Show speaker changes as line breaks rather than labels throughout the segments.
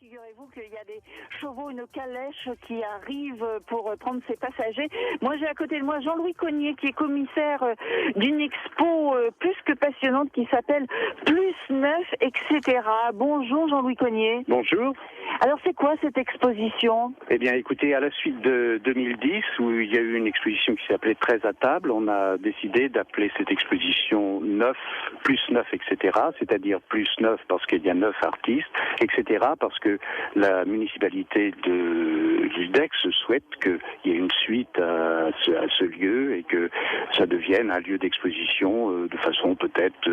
Figurez-vous qu'il y a des chevaux, une calèche qui arrive pour prendre ses passagers. Moi, j'ai à côté de moi Jean-Louis Cognier, qui est commissaire d'une expo plus que passionnante qui s'appelle Plus Neuf, etc. Bonjour Jean-Louis Cognier.
Bonjour.
Alors, c'est quoi cette exposition?
Eh bien, écoutez, à la suite de 2010, où il y a eu une exposition qui s'appelait 13 à table, on a décidé d'appeler cette exposition Neuf, Plus Neuf, etc. C'est-à-dire Plus Neuf parce qu'il y a 9 artistes, etc. parce que la municipalité du DEX souhaite qu'il y ait une suite à ce lieu et que ça devienne un lieu d'exposition de façon peut-être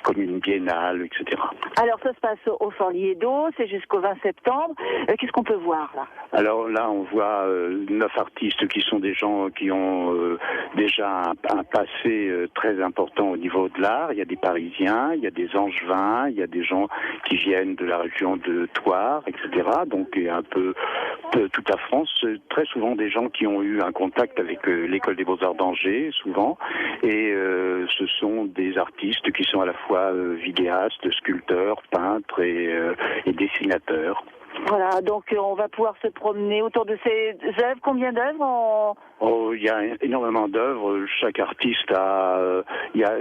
comme une biennale, etc.
Alors, ça se passe au Fort Liédo, c'est jusqu'au 20 septembre. Qu'est-ce qu'on peut voir là?
Alors là, on voit 9 artistes qui sont des gens qui ont déjà un passé très important au niveau de l'art. Il y a des Parisiens, il y a des Angevins, il y a des gens qui viennent de la région de Thouars, etc. Donc il y a un peu toute la France. Très souvent des gens qui ont eu un contact avec l'école des Beaux-Arts d'Angers, souvent. Et ce sont des artistes qui sont à la fois vidéastes, sculpteurs, peintres et dessinateurs.
Voilà, donc on va pouvoir se promener autour de ces œuvres. Combien d'œuvres
Oh, il y a énormément d'œuvres. Chaque artiste il y a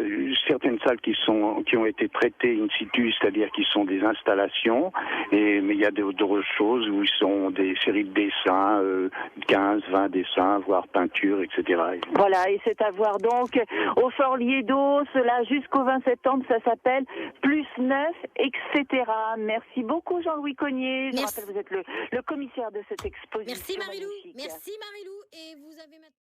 certaines salles qui ont été traitées in situ, c'est-à-dire qui sont des installations. Mais il y a d'autres choses où ils sont des séries de dessins, 15, 20 dessins, voire peintures, etc.
Voilà, et c'est à voir donc au Fort Liédo, cela jusqu'au 20 septembre, ça s'appelle Plus Neuf, etc. Merci beaucoup Jean-Louis Cognier. Je rappelle, vous êtes le commissaire de cette exposition.
Merci Marilou.
Magnifique.
Merci Marilou. Et vous avez maintenant...